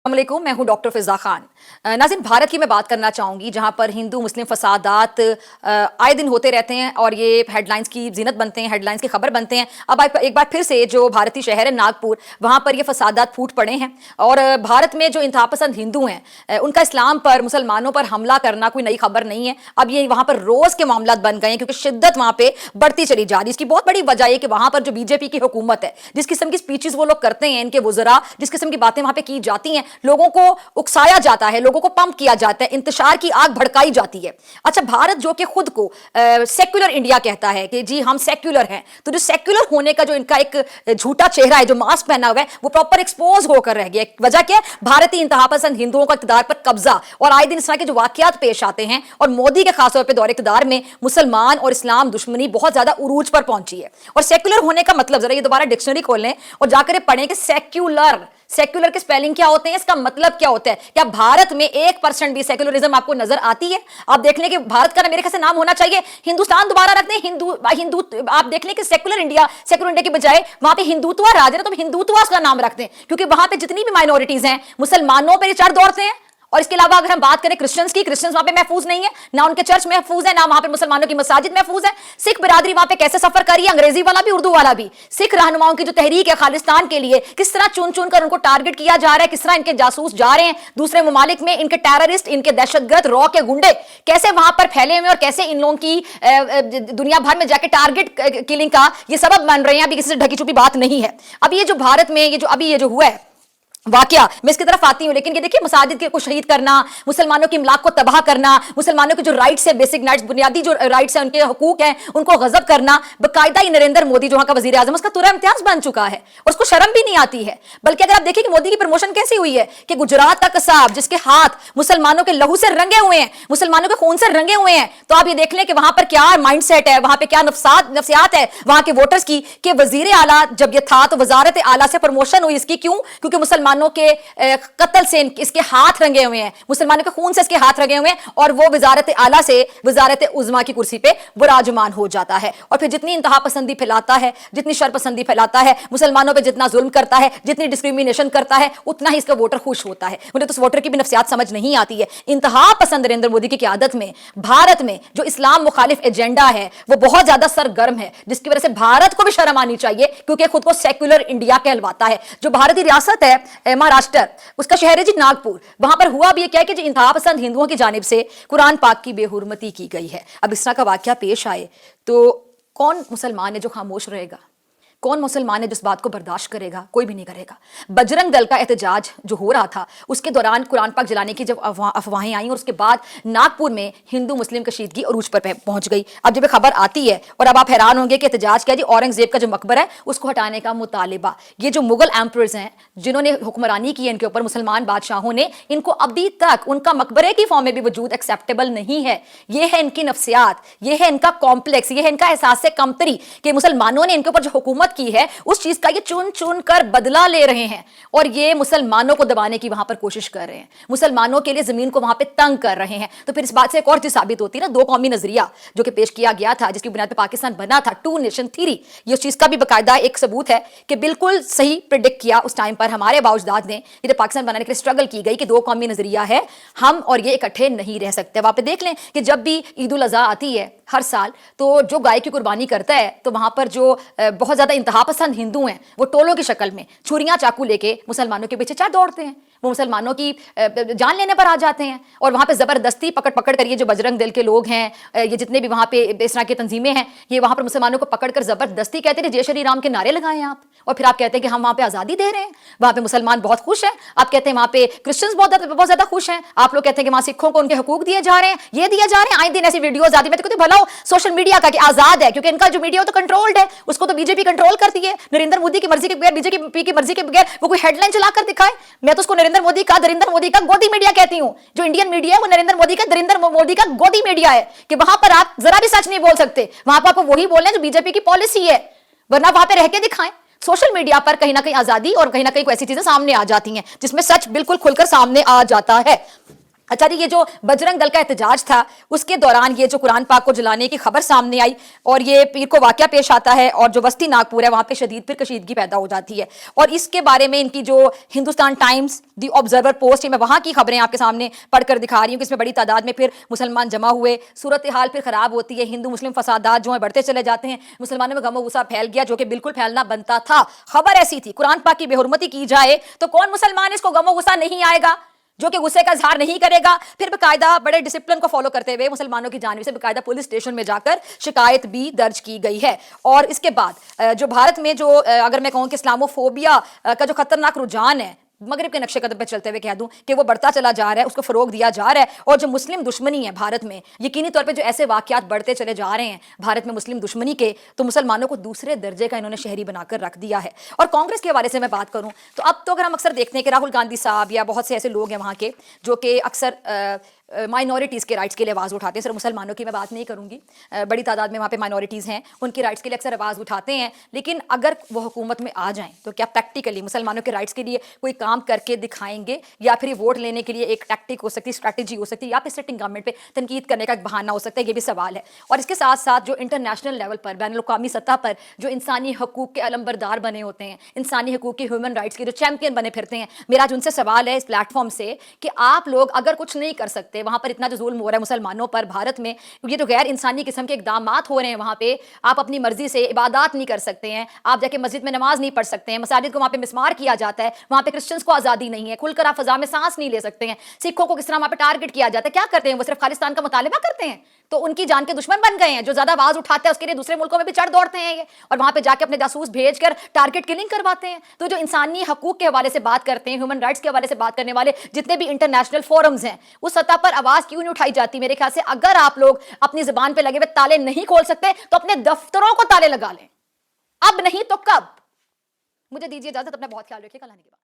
अस्सलामुअलैकुम, मैं हूं डॉक्टर फिजा खान। नाज़रीन, भारत की मैं बात करना चाहूँगी जहां पर हिंदू मुस्लिम फसादात आए दिन होते रहते हैं और ये हेडलाइंस की जीनत बनते हैं, हेडलाइंस की खबर बनते हैं। अब एक बार फिर से जो भारतीय शहर है नागपुर, वहां पर ये फसादात फूट पड़े हैं और भारत में जो इंतहा पसंद हिंदू हैं उनका इस्लाम पर, मुसलमानों पर हमला करना कोई नई खबर नहीं है। अब ये वहां पर रोज के मामला बन गए हैं क्योंकि शिद्दत वहां पे बढ़ती चली जा रही है। इसकी बहुत बड़ी वजह है कि वहां पर जो बीजेपी की हुकूमत है, जिस किस्म की स्पीचेस वो लोग करते हैं, इनके वुज़रा, जिस किस्म की बातें वहां पे की जाती हैं, लोगों को उकसाया जाता है, लोगों को पंप किया जाता है, इंतशार की आग भड़काई जाती है। अच्छा, भारत जो कि खुद को सेक्युलर इंडिया कहता है कि जी हम सेक्युलर हैं, तो जो सेक्युलर होने का जो इनका एक झूठा चेहरा है, जो मास्क पहना हुआ है, वो प्रॉपर एक्सपोज होकर रह गया। वजह क्या है? भारतीय इंतहा पसंद हिंदुओं का इक़्तिदार पर कब्जा और आए दिन इस तरह के जो वाकयात पेश आते हैं और मोदी के खासतौर पर दौरे इक़्तिदार में मुसलमान और इस्लाम दुश्मनी बहुत ज्यादा उरूज पर पहुंची है। और सेक्युलर होने का मतलब, जरा ये दोबारा डिक्शनरी खोल लें और जाकर पढ़ें कि सेक्युलर के स्पेलिंग क्या होते हैं, इसका मतलब क्या होता है। क्या भारत में 1% भी सेक्युलरिज्म आपको नजर आती है? आप देख लें कि भारत का मेरे ख्याल से नाम होना चाहिए हिंदुस्तान, दोबारा रख दें हिंदू। आप देख लें कि सेक्युलर इंडिया की बजाय वहां पे हिंदुत्व राज है, तो हिंदुत्व का नाम रखते हैं क्योंकि वहां पे जितनी भी माइनॉरिटीज हैं मुसलमानों पर चढ़ दौड़ते हैं। और इसके अलावा अगर हम बात करें क्रिश्चियंस की, क्रिश्चियंस वहां पे महफूज नहीं है, ना उनके चर्च महफूज है, ना वहां पे मुसलमानों की मसाजिद महफूज है। सिख बिरादरी वहां पे कैसे सफर करी है, अंग्रेजी वाला भी उर्दू वाला भी। सिख रहनुमाओं की जो तहरीक है खालिस्तान के लिए, किस तरह चुन चुन कर उनको टारगेट किया जा रहा है, किस तरह इनके जासूस जा रहे हैं दूसरे ममालिक में, इनके टेररिस्ट, इनके दहशतगर्द, रॉ के गुंडे कैसे वहां पर फैले हुए और कैसे इन लोगों की दुनिया भर में जाके टारगेट किलिंग का ये सबब बन रहे हैं। अभी किसी से ढकी छुपी बात नहीं है। अब ये जो भारत में ये जो हुआ है वाकया, मैं इसकी तरफ आती हूं, लेकिन ये देखिए मुसाजिद को शहीद करना, मुसलमानों की इमलाक को तबाह करना, मुसलमानों के जो राइट्स है, बेसिक राइट्स, बुनियादी जो राइट्स है, उनके हकूक हैं, उनको गजब करना, बकायदा ही नरेंद्र मोदी जो वहां का वजीर आजम, उसका तुरा इम्तियाज बन चुका है और उसको शर्म भी नहीं आती है। बल्कि अगर आप देखिए कि मोदी की प्रमोशन कैसी हुई है कि गुजरात का कसाब जिसके हाथ मुसलमानों के लहू से रंगे हुए हैं, मुसलमानों के खून से रंगे हुए हैं, तो आप ये देख लें कि वहां पर क्या माइंड सेट है, वहां पर क्या नफ्सियात है वहां के वोटर्स की कि वजीर आला जब ये था तो वजारत आला से प्रमोशन हुई इसकी। क्यों? क्योंकि मुसलमानों के कत्ल से इसके हाथ रंगे हुए हैं, मुसलमानों के खून से इसके हाथ रंगे हुए हैं और वो वजारत आला से वजारत उज़्मा की कुर्सी पे विराजमान हो जाता है। और फिर जितनी इंतहा पसंदी फैलाता है, जितनी शर पसंदी फैलाता है, मुसलमानों पे जितना जुल्म करता है, जितनी डिस्क्रिमिनेशन करता है, उतना ही इसका वोटर खुश होता है। मुझे तो उस वोटर की भी नफ्सियात समझ नहीं आती है। इंतहा पसंद नरेंद्र मोदी की क़यादत में भारत में जो इस्लाम मुखालिफ एजेंडा है वो बहुत ज्यादा सरगर्म है, जिसकी वजह से भारत को भी शर्म आनी चाहिए क्योंकि खुद को सेक्युलर इंडिया कहलवाता है। जो भारतीय रियासत है महाराष्ट्र, उसका शहर है जी नागपुर, वहां पर हुआ भी क्या है कि जो इंतहा पसंद हिंदुओं की जानिब से कुरान पाक की बेहुरमती की गई है। अब इस तरह का वाकया पेश आए तो कौन मुसलमान है जो खामोश रहेगा? कौन मुसलमान है जिस बात को बर्दाश्त करेगा? कोई भी नहीं करेगा। बजरंग दल का एहतजाज जो हो रहा था उसके दौरान कुरान पाक जलाने की जब अफवाहें आई और उसके बाद नागपुर में हिंदू मुस्लिम कशीदगी अरूज पर पहुंच गई। अब जब खबर आती है और अब आप हैरान होंगे कि एहतजाज क्या जी, औरंगजेब का जो मकबरा है उसको हटाने का मुतालिबा। ये जो मुगल एम्परर्स हैं जिन्होंने हुक्मरानी की है इनके ऊपर, मुसलमान बादशाहों ने, इनको अभी तक उनका मकबरे की फॉर्म में भी वजूद एक्सेप्टेबल नहीं है। ये है इनकी नफ्सियात, ये है इनका कॉम्प्लेक्स, ये है इनका एहसास कमतरी कि मुसलमानों ने इनके ऊपर जो हुकूमत की है उस चीज का ये चुन चुन कर बदला ले रहे हैं और ये मुसलमानों को दबाने की वहां पर कोशिश कर रहे हैं, मुसलमानों के लिए जमीन को वहां पे तंग कर रहे हैं। तो फिर इस बात से एक और चीज साबित होती है ना, दो कौमी नजरिया जो कि पेश किया गया था, जिसकी बुनियाद पर पाकिस्तान बना था, टू नेशन थ्योरी, ये उस चीज का भी बाकायदा एक सबूत है कि बिल्कुल सही प्रिडिक्ट किया उस टाइम पर हमारे बाउजदाद ने, ये पाकिस्तान बनाने के लिए स्ट्रगल की गई कि दो कौमी नजरिया है, हम और ये इकट्ठे नहीं रह सकते। वहां पे देख लें कि जब भी ईद उल अज़हा आती है हर साल, तो जो गाय की कुर्बानी करता है तो वहां पर जो बहुत ज्यादा इंतहा पसंद हिंदू हैं वो टोलों की शक्ल में छुरियां चाकू लेके मुसलमानों के पीछे चढ़ दौड़ते हैं, वो मुसलमानों की जान लेने पर आ जाते हैं और वहां पे जबरदस्ती पकड़ पकड़ कर, ये जो बजरंग दल के लोग हैं, ये जितने भी वहां पे इस तरह की तंजीमें हैं, ये वहां पर मुसलमानों को पकड़कर जबरदस्ती कहते हैं जय श्री राम के नारे लगाएं आप, और फिर आप कहते हैं कि हम वहां पे आजादी दे रहे हैं, वहां पे मुसलमान बहुत खुश हैं, आप कहते हैं वहां पे क्रिश्चियंस बहुत ज्यादा खुश हैं, आप लोग कहते हैं कि वहां सिखों को उनके हकूक दिए जा रहे हैं, ये दिए जा रहे हैं। आए दिन ऐसी वीडियोज आती है, मैं तो भला हो सोशल मीडिया का कि आजाद है, क्योंकि इनका जो मीडिया तो कंट्रोल्ड है, उसको तो बीजेपी कंट्रोल करती है। नरेंद्र मोदी की मर्जी के बगैर, बीजेपी की मर्जी के बगैर वो कोई हेडलाइन चलाकर दिखाए। मैं तो उसको नरेंद्र मोदी का गोदी मीडिया कहती हूं। जो इंडियन मीडिया है वो नरेंद्र मोदी का गोदी मीडिया है कि वहां पर आप जरा भी सच नहीं बोल सकते, वहां पर आपको वही बोलना है जो बीजेपी की पॉलिसी है, वरना वहां पे रह के दिखाएं। सोशल मीडिया पर कहीं ना कहीं आजादी और कहीं ना कहीं ऐसी चीजें सामने आ जाती हैं जिसमें सच बिल्कुल खुलकर सामने आ जाता है। اچھا جی، یہ جو بجرنگ دل کا احتجاج تھا اس کے دوران یہ جو قرآن پاک کو جلانے کی خبر سامنے آئی اور یہ پیر کو واقعہ پیش آتا ہے اور جو وسطی ناگپور ہے وہاں پہ شدید پھر کشیدگی پیدا ہو جاتی ہے، اور اس کے بارے میں ان کی جو Hindustan Times, the observer post, میں وہاں کی خبریں آپ کے سامنے پڑھ کر دکھا رہی ہوں کہ اس میں بڑی تعداد میں پھر مسلمان جمع ہوئے، صورتحال پھر خراب ہوتی ہے، ہندو مسلم فسادات جو ہیں بڑھتے چلے جاتے ہیں، مسلمانوں میں غم و غصہ پھیل گیا جو کہ بالکل پھیلنا بنتا تھا۔ خبر ایسی تھی قرآن پاک کی بے حرمتی کی جائے تو کون مسلمان اس کو غم و غصہ نہیں آئے گا، جو کہ غصے کا اظہار نہیں کرے گا؟ پھر باقاعدہ بڑے ڈسپلن کو فالو کرتے ہوئے مسلمانوں کی جانب سے باقاعدہ پولیس اسٹیشن میں جا کر شکایت بھی درج کی گئی ہے۔ اور اس کے بعد جو بھارت میں جو اگر میں کہوں کہ اسلامو فوبیا کا جو خطرناک رجحان ہے، مغرب کے نقش قدم پہ چلتے ہوئے کہہ دوں کہ وہ بڑھتا چلا جا رہا ہے، اس کو فروغ دیا جا رہا ہے، اور جو مسلم دشمنی ہے بھارت میں، یقینی طور پہ جو ایسے واقعات بڑھتے چلے جا رہے ہیں بھارت میں مسلم دشمنی کے، تو مسلمانوں کو دوسرے درجے کا انہوں نے شہری بنا کر رکھ دیا ہے۔ اور کانگریس کے حوالے سے میں بات کروں تو اب تو اگر ہم اکثر دیکھتے ہیں کہ راہل گاندھی صاحب یا بہت سے ایسے لوگ ہیں وہاں کے جو کہ اکثر مائنورٹیز کے رائٹس کے لیے آواز اٹھاتے ہیں، صرف مسلمانوں کی میں بات نہیں کروں گی، بڑی تعداد میں وہاں پہ مائنورٹیز ہیں، ان کی رائٹس کے لیے اکثر آواز اٹھاتے ہیں، لیکن اگر وہ حکومت میں آ جائیں تو کیا پریکٹیکلی مسلمانوں کے رائٹس کے لیے کوئی کام کر کے دکھائیں گے، یا پھر ووٹ لینے کے لیے ایک ٹیکٹک ہو سکتی ہے، اسٹریٹجی ہو سکتی ہے، یا پھر سٹنگ گورنمنٹ پہ تنقید کرنے کا ایک بہانہ ہو سکتا ہے؟ یہ بھی سوال ہے۔ اور اس کے ساتھ ساتھ جو انٹرنیشنل لیول پر، بین الاقوامی سطح پر جو انسانی حقوق کے علمبردار بنے ہوتے ہیں، انسانی حقوق کے، ہیومن رائٹس کے جو چیمپئن بنے پھرتے ہیں، میرا جو ان سے سوال ہے اس پلیٹ فارم سے کہ آپ لوگ اگر کچھ نہیں کر سکتے، وہاں پر اتنا جو ظلم ہو رہا ہے مسلمانوں پر بھارت میں، یہ جو غیر انسانی قسم کے اقدامات ہو رہے ہیں وہاں پہ، آپ اپنی مرضی سے عبادات نہیں کر سکتے ہیں، آپ جا کے مسجد میں نماز نہیں پڑھ سکتے ہیں، مساجد کو وہاں پہ مسمار کیا جاتا ہے، وہاں پہ کرسچنس کو آزادی نہیں ہے، کھل کر آپ فضا میں سانس نہیں لے سکتے ہیں، سکھوں کو کس طرح وہاں پہ ٹارگٹ کیا جاتا ہے، کیا کرتے ہیں وہ صرف خالصتان کا مطالبہ کرتے ہیں تو ان کی جان کے دشمن بن گئے ہیں، جو زیادہ آواز اٹھاتے ہیں اس کے لیے دوسرے ملکوں میں بھی چڑھ دوڑتے ہیں یہ، اور وہاں پہ جا کے اپنے جاسوس بھیج کر ٹارگٹ کلنگ کرواتے ہیں۔ تو جو انسانی حقوق کے حوالے سے بات کرتے ہیں، ہیومن رائٹس کے حوالے سے بات کرنے والے جتنے بھی انٹرنیشنل فورمز ہیں، اس سطح پر آواز کیوں نہیں اٹھائی جاتی؟ میرے خیال سے اگر آپ لوگ اپنی زبان پہ لگے ہوئے تالے نہیں کھول سکتے تو اپنے دفتروں کو تالے لگا لیں، اب نہیں تو کب؟ مجھے دیجیے اجازت، اپنا بہت خیال رکھیے، کل آنے کے بعد